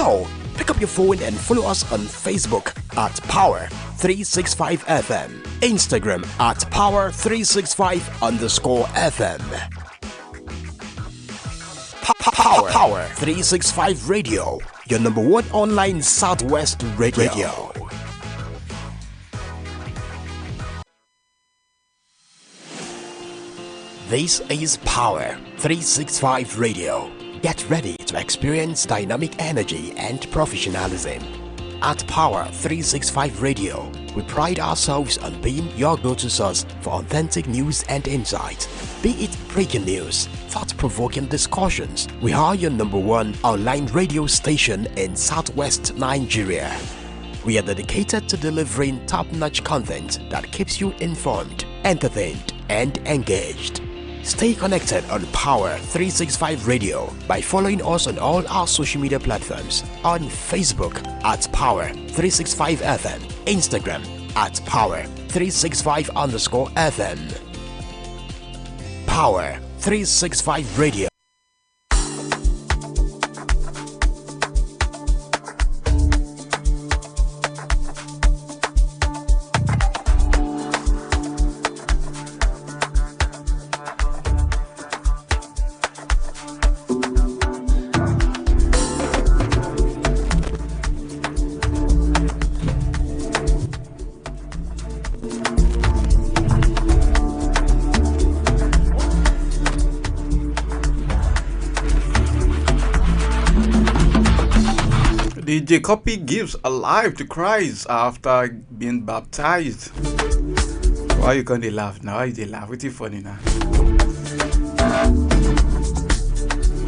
So, pick up your phone and follow us on Facebook at Power365FM, Instagram at Power365_FM. Power 365 Radio, your number one online Southwest radio. This is Power 365 Radio. Get ready to experience dynamic energy and professionalism. At Power 365 Radio, we pride ourselves on being your go-to source for authentic news and insight. Be it breaking news, thought-provoking discussions, we are your number one online radio station in Southwest Nigeria. We are dedicated to delivering top-notch content that keeps you informed, entertained, and engaged. Stay connected on Power 365 Radio by following us on all our social media platforms, on Facebook at Power 365 FM, Instagram at Power 365_FM. Power 365 Radio. DJ Copy gives a life to Christ after being baptized. Why you can't laugh now? Why you laugh? It's funny now.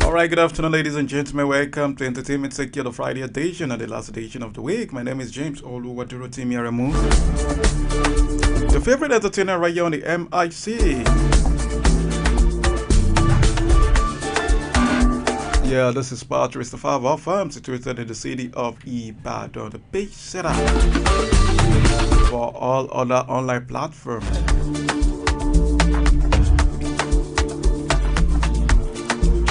Alright, good afternoon, ladies and gentlemen. Welcome to Entertainment Secure, the Friday edition and the last edition of the week. My name is James Oluwadurotimi Aremu, your favorite entertainer right here on the MIC. Yeah, this is Power365 our farm, situated in the city of Ibadan, the page setup for all other online platforms.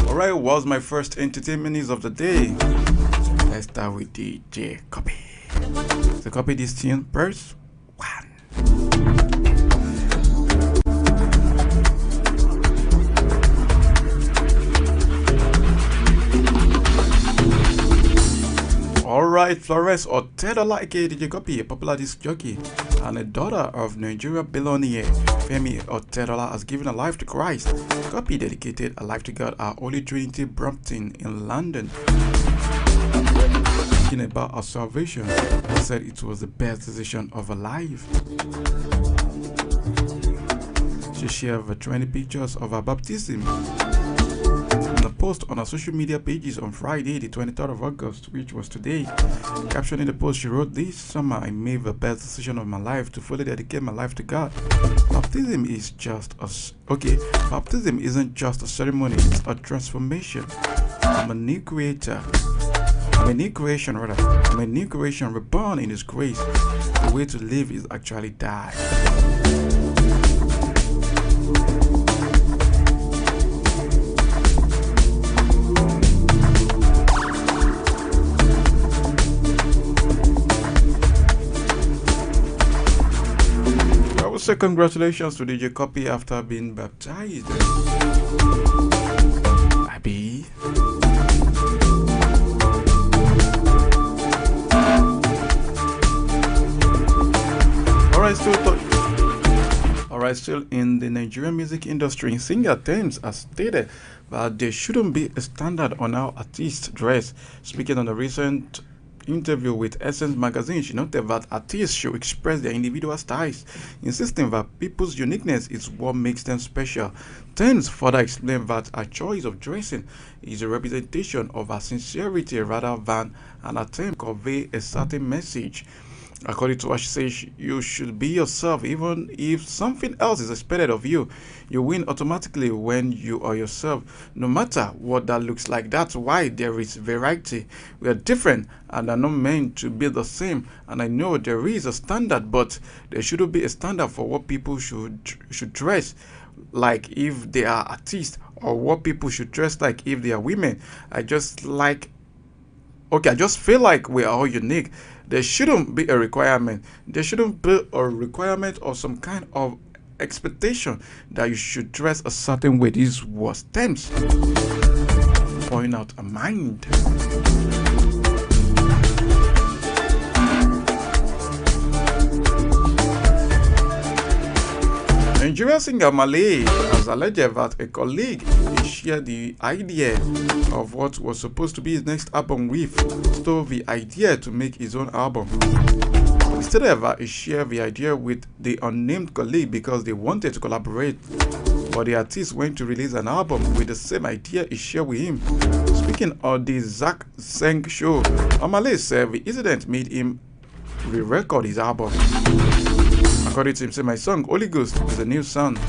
Alright, was my first entertainment news of the day. Let's start with DJ Copy. So copy this tune, verse 1. Alright, Flores Otedola aka DJ Copy, a popular disc jockey and a daughter of Nigeria billionaire Femi Otedola, has given a life to Christ. Copy dedicated a life to God at Holy Trinity Brompton in London. Speaking about her salvation, he said it was the best decision of her life. She shared over 20 pictures of her baptism in a post on her social media pages on Friday, the 23rd of August, which was today. Captioning the post, she wrote, "This summer I made the best decision of my life to fully dedicate my life to God. Baptism is baptism isn't just a ceremony, it's a transformation. I'm a new creation, reborn in His grace. The way to live is actually die." So congratulations to DJ Copy after being baptized. Abby. Alright, still in the Nigerian music industry, singer Thames has stated that there shouldn't be a standard on how artists dress. Speaking on a recent interview with Essence magazine, she noted that artists should express their individual styles, insisting that people's uniqueness is what makes them special. Thames further explained that her choice of dressing is a representation of her sincerity rather than an attempt to convey a certain message. According to what she says, you should be yourself even if something else is expected of you. You win automatically when you are yourself, no matter what that looks like. That's why there is variety. We are different and are not meant to be the same. And I know there is a standard, but there shouldn't be a standard for what people should dress like if they are artists, or what people should dress like if they are women. I just like Okay, I just feel like we are all unique. There shouldn't be a requirement. There shouldn't be a requirement or some kind of expectation that you should dress a certain way. This was Thames pouring out a mind. Nigerian singer Malay has alleged that a colleague shared the idea of what was supposed to be his next album with, stole the idea to make his own album. Instead of he shared the idea with the unnamed colleague because they wanted to collaborate, but the artist went to release an album with the same idea he shared with him. Speaking of the Zach Seng show, Malay said the incident made him re-record his album. According to him, say, my song Holy Ghost is a new sound.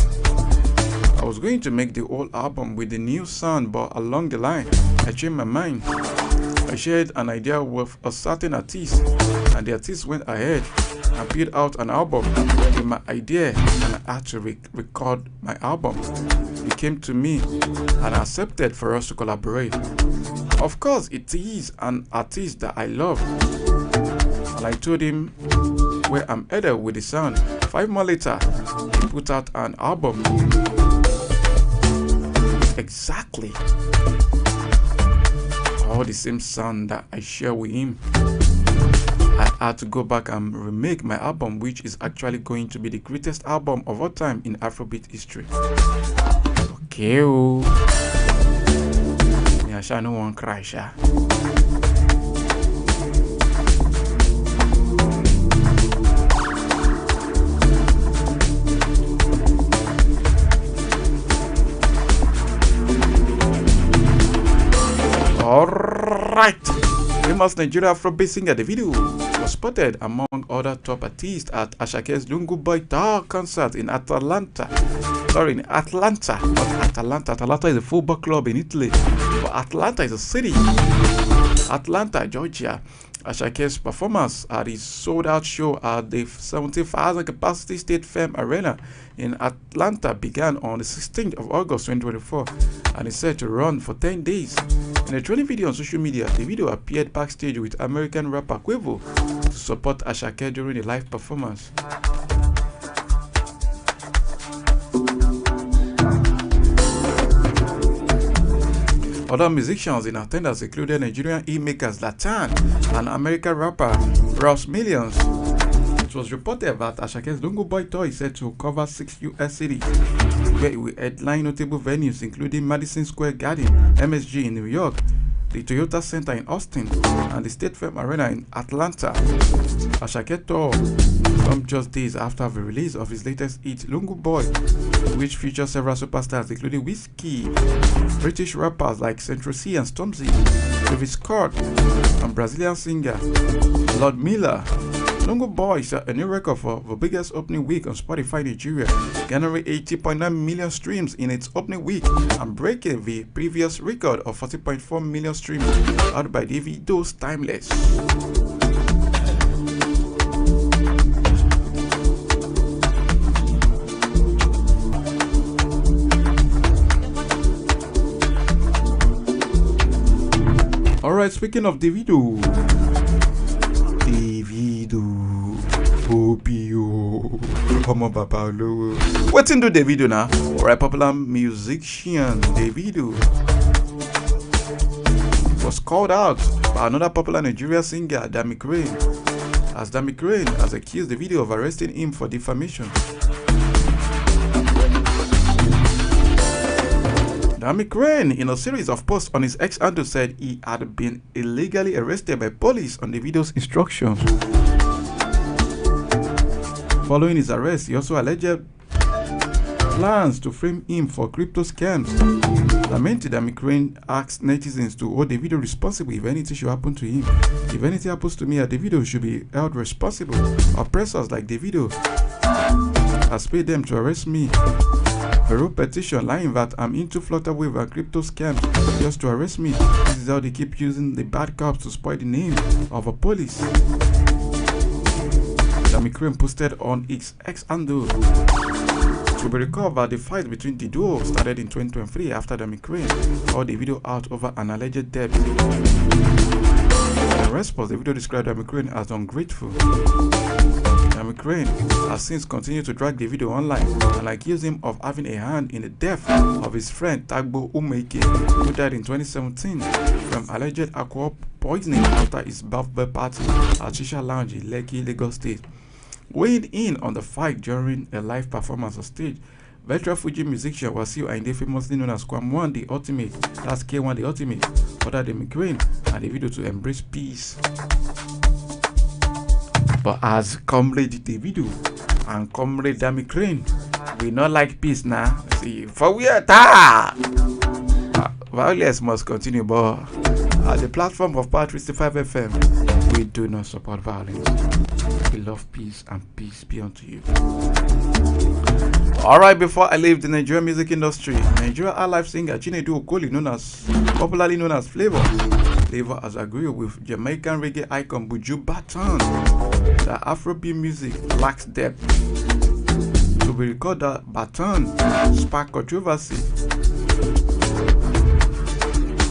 I was going to make the whole album with the new sound, but along the line, I changed my mind. I shared an idea with a certain artist, and the artist went ahead and put out an album with my idea, and I had to record my album. He came to me and accepted for us to collaborate. Of course, it is an artist that I love, and I told him where I'm headed with the sound. 5 months later, he put out an album. Exactly all the same sound that I share with him. I had to go back and remake my album, which is actually going to be the greatest album of all time in Afrobeat history. Okay, yeah, I no one cry, sha. Alright, famous Nigerian Afrobeat singer Davido was spotted among other top artists at Ashake's Lungu Boy Tour concert in Atlanta. Sorry, in Atlanta, not Atalanta. Atalanta is a football club in Italy, but Atlanta is a city. Atlanta, Georgia. Ashake's performance at his sold-out show at the 70,000 capacity State Farm Arena in Atlanta began on the 16th of August 2024 and is set to run for 10 days. In a training video on social media, the video appeared backstage with American rapper Quavo to support Ashake during the live performance. Other musicians in attendance included Nigerian e-makers Latan and American rapper Ross Millions. It was reported that Ashake's Lungu Boy Tour is set to cover 6 US cities, where it will headline notable venues including Madison Square Garden, MSG in New York, the Toyota Center in Austin, and the State Farm Arena in Atlanta. Ashake Tour come just days after the release of his latest hit, Lungu Boy, which features several superstars including Whiskey, British rappers like Central C and Stormzy, Travis Scott, and Brazilian singer Lord Miller. Lungu Boy set a new record for the biggest opening week on Spotify Nigeria, garnering 80.9 million streams in its opening week and breaking the previous record of 40.4 million streams held by Davido's Timeless. Alright, speaking of Davido, Popio, Homo Babalo. What's into Davido now? Alright, popular musician Davido was called out by another popular Nigerian singer, Dami Crane, as Dami Crane has accused Davido of arresting him for defamation. Dami Crane, in a series of posts on his ex-handle, said he had been illegally arrested by police on Davido's instructions. Following his arrest, he also alleged plans to frame him for crypto scams. Lamented, Dami Crane asked netizens to hold Davido responsible if anything should happen to him. If anything happens to me, Davido should be held responsible. Oppressors like Davido has paid them to arrest me. A wrote petition lying that I'm into Flutterwave and crypto scams just to arrest me. This is how they keep using the bad cops to spoil the name of a police. Dami Crane posted on his ex-handle. To be recalled that the fight between the duo started in 2023 after Dami Crane called the video out over an alleged debt. In response, the video described Damikrane as ungrateful. Damikrane has since continued to drag the video online and accused him of having a hand in the death of his friend Tagbo Umeke, who died in 2017 from alleged alcohol poisoning after his birthday party at Shisha Lounge in Lekki, Lagos State. Weighing in on the fight during a live performance on stage, veteran Fuji musician Wasiu Ayinde, famously known as Kwam1 the Ultimate, that's K1 the Ultimate, ordered Damikrane and the video to embrace peace. But as Comrade Davido and Comrade Damikrane, we not like peace now. See, for we are violence must continue, but at the platform of Power365 FM, we do not support violence. We love peace, and peace be unto you. Alright, before I leave the Nigerian music industry, Nigeria Alive singer Chinedu Okoli, popularly known as Flavor, has agreed with Jamaican reggae icon Buju Banton that Afrobeat music lacks depth. To be recalled that Banton sparked controversy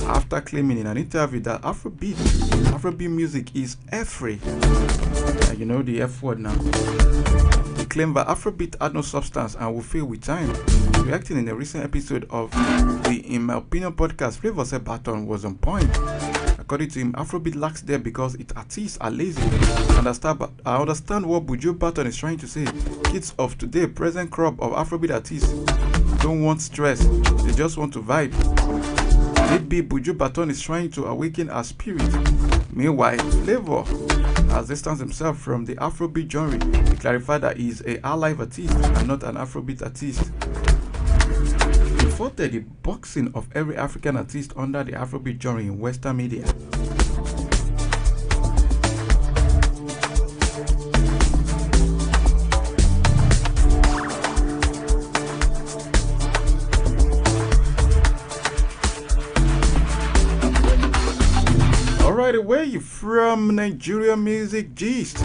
after claiming in an interview that Afrobeat music is F-free. You know the F word now. He claimed that Afrobeat had no substance and will fail with time. Reacting in a recent episode of the In My Opinion podcast, Flavor said Banton was on point. According to him, Afrobeat lacks depth because its artists are lazy. I understand what Buju Banton is trying to say. Kids of today, present crop of Afrobeat artists, don't want stress. They just want to vibe. Maybe Buju Banton is trying to awaken our spirit. Meanwhile, Flavor has distanced himself from the Afrobeat genre. He clarified that he is a live artist and not an Afrobeat artist. He faulted the boxing of every African artist under the Afrobeat genre in Western media. Alright, where you from, Nigeria music gist?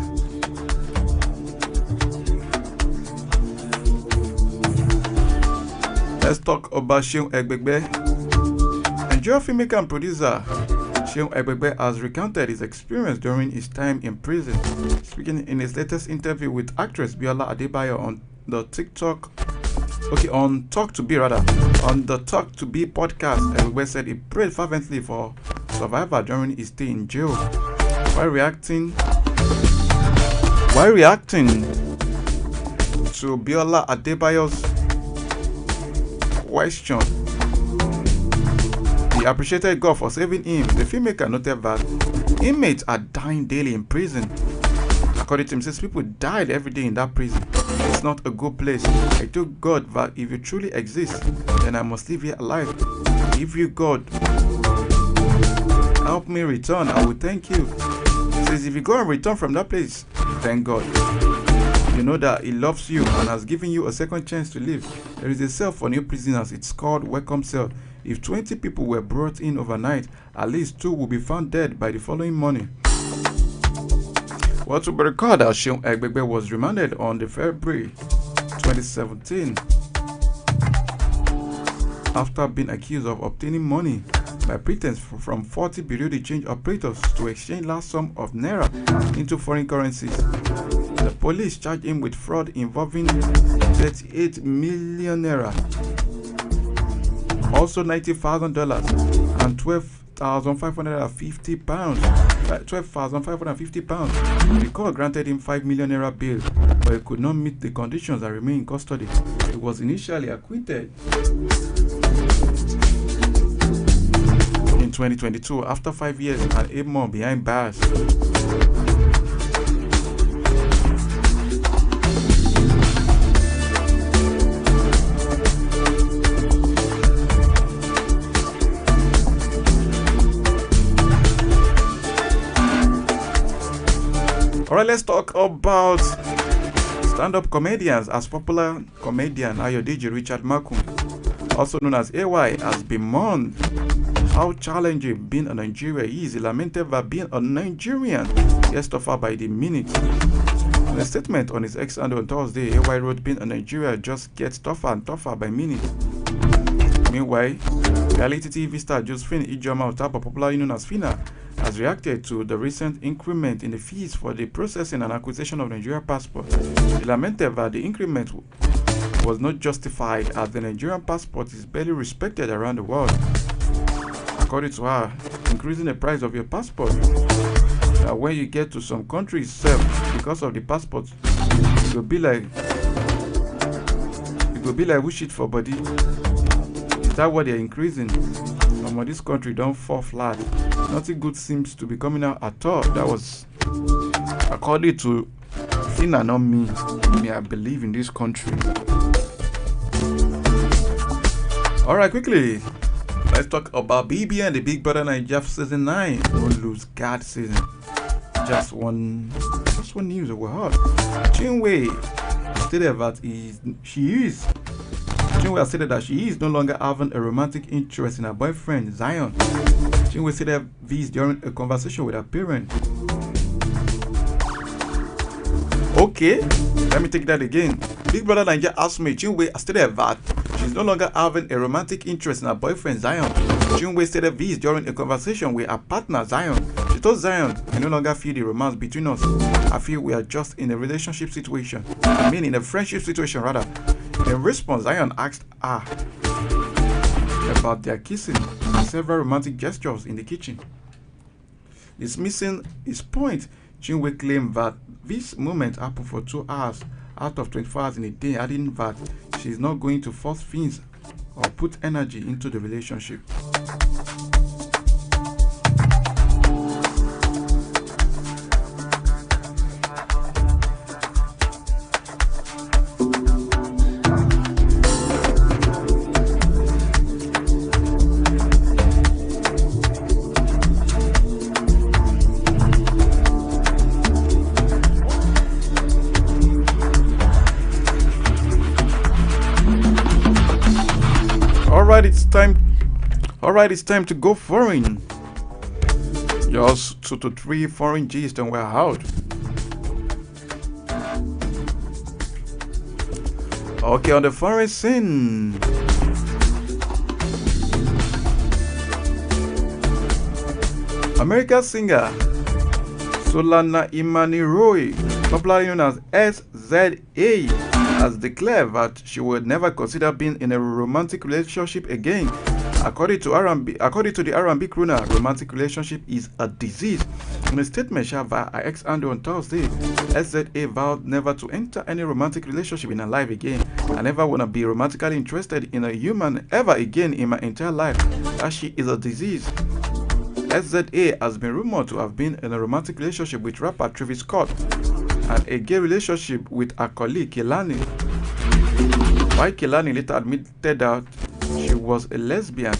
Let's talk about Seun Egbegbe. Nigerian filmmaker and producer Seun Egbegbe has recounted his experience during his time in prison. Speaking in his latest interview with actress Biola Adebayo on the Talk to Be podcast, Egbegbe said he prayed fervently for survivor during his stay in jail. While reacting to Biola Adebayo's question, he appreciated God for saving him. The filmmaker noted that inmates are dying daily in prison. According to him, 6 people died every day in that prison. It's not a good place. I told God that if you truly exist, then I must live here alive. If you, God, help me return, I will thank you. He says if you go and return from that place, thank God. You know that He loves you and has given you a second chance to live. There is a cell for new prisoners. It's called Welcome Cell. If 20 people were brought in overnight, at least 2 will be found dead by the following morning. Well, to be recalled, Seun Egbegbe was remanded on the February 2017 after being accused of obtaining money by pretense from 40 Bureau de Change operators to exchange large sum of naira into foreign currencies. The police charged him with fraud involving 38 million naira, also $90,000 and 12,550 pounds. The court granted him 5 million naira bail, but he could not meet the conditions and remain in custody. He was initially acquitted in 2022 after 5 years and 8 months behind bars. Alright, let's talk about stand-up comedians. As popular comedian Ayodeji Richard Makun, also known as AY, has been mourned how challenging being a Nigerian is. He lamented that being a Nigerian gets tougher by the minute. In a statement on his X handle on Thursday, AY wrote, being a Nigerian just gets tougher and tougher by minute. Meanwhile, reality TV star Josephine Ijoma Otapa, popularly known as Fina, has has reacted to the recent increment in the fees for the processing and acquisition of Nigerian passports. He lamented that the increment was not justified as the Nigerian passport is barely respected around the world. According to her, increasing the price of your passport, when you get to some countries, because of the passport, it will be like who shit for body. Is that what they're increasing? Some of this country don't fall flat. Nothing good seems to be coming out at all. That was according to Fina, not me. I believe in this country. Alright, quickly. Let's talk about BBN, the Big Brother Naija season 9. Don't lose God season. Just one news that we heard. Chinwe stated that Chinwe stated that she is no longer having a romantic interest in her boyfriend Zion. Chinwe stated this during a conversation with her parents. Okay, let me take that again. Big Brother Naija housemate Chinwe stated that she's no longer having a romantic interest in her boyfriend Zion. Chinwe stated this during a conversation with her partner Zion. She told Zion, "I no longer feel the romance between us. I feel we are just in a relationship situation. In a friendship situation rather." In response, Zion asked her about their kissing and several romantic gestures in the kitchen. Dismissing his point, Chinwe claimed that this moment happened for 2 hours out of 24 hours in a day, adding that she is not going to force things or put energy into the relationship. Alright, it's time to go foreign. Just 2 to 3 foreign G's and we're out. Okay, on the foreign scene. American singer Solana Imaniroy, popularly known as SZA, has declared that she would never consider being in a romantic relationship again. According to the R&B crooner, romantic relationship is a disease. In a statement shared via her ex handle on Thursday, SZA vowed never to enter any romantic relationship in her life again. "I never want to be romantically interested in a human ever again in my entire life, as she is a disease." SZA has been rumored to have been in a romantic relationship with rapper Travis Scott and a gay relationship with her colleague Kehlani. While Kehlani later admitted that she was a lesbian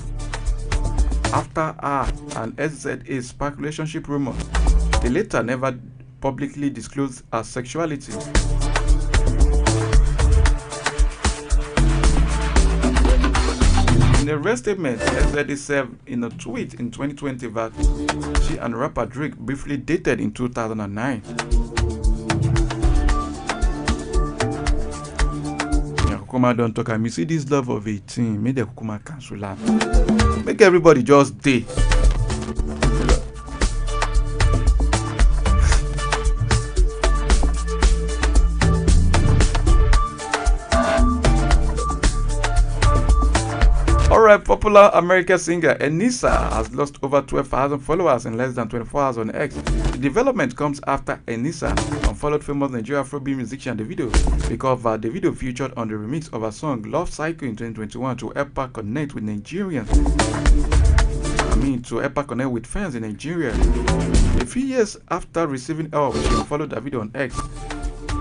after her and SZA sparked relationship rumors, they later never publicly disclosed her sexuality. In a rare statement, SZA said in a tweet in 2020 that she and rapper Drake briefly dated in 2009. Kukuma don't talk. I see this love of 18. Make the Kukuma cancel that. Make everybody just day. Alright, popular American singer Enisa has lost over 12,000 followers in less than 24 hours on X. The development comes after Enisa unfollowed famous Nigerian Afrobeat musician Davido because the video featured on the remix of her song Love Cycle in 2021 to help her connect with Nigerians. To help her connect with fans in Nigeria. A few years after receiving help, she unfollowed Davido on X.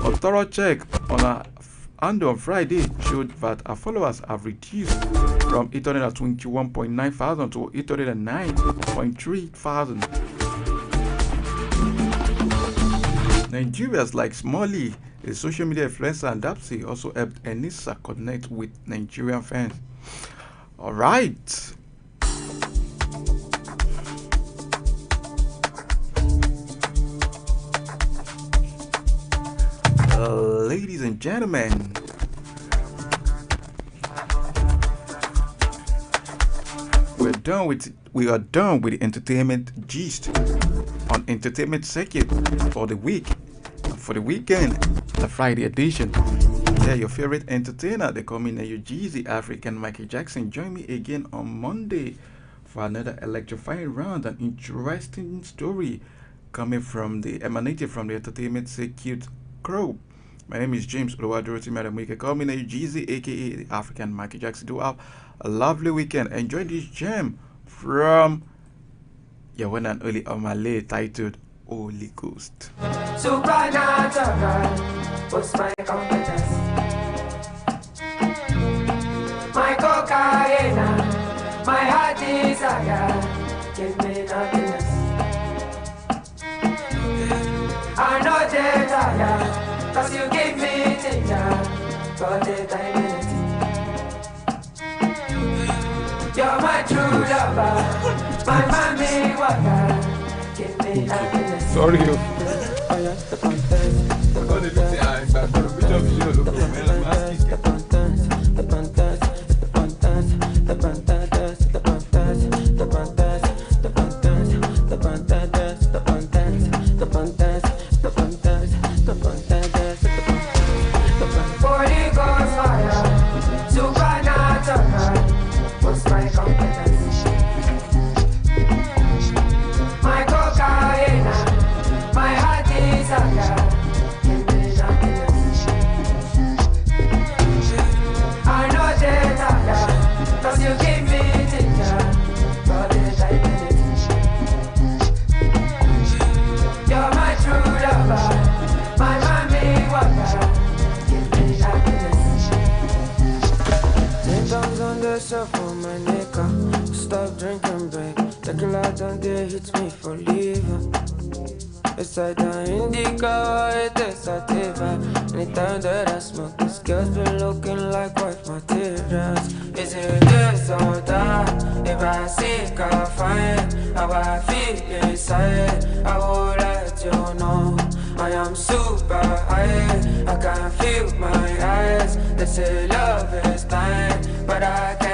A thorough check on her handle on Friday showed that her followers have reduced from 821.9 thousand to 809.3 thousand. Nigerians like Smalley, a social media influencer, and Dapsy also helped Enisa connect with Nigerian fans. Alright. Ladies and gentlemen, we're done. done with the entertainment gist on Entertainment Circuit for the week, for the weekend, the Friday edition. Yeah, your favorite entertainer, they call me Nayo Jeezy, African Michael Jackson. Join me again on Monday for another electrifying round, an interesting story emanated from the Entertainment Circuit crew. My name is James Oluwaduroti, Madam. We can call me Nayo Jeezy, aka the African Michael Jackson. Do have a lovely weekend. Enjoy this gem from your one and only Omale titled Holy Ghost. Supernatural was my competence. My cocaine, my heart desire, give me happiness. I know desire, cause you give me danger, for the divinity. You're my true lover, my mommy water, give me happiness. Sorry. Stop drinking, babe. Tequila don't they hit me for leaving. It's like the indica, it is sativa. Anytime that I smoke, this girl's been looking like white materials. Is it this or that? If I seek, I find how I feel inside. I will let you know I am super high. I can feel my eyes. They say love is blind, but I can't.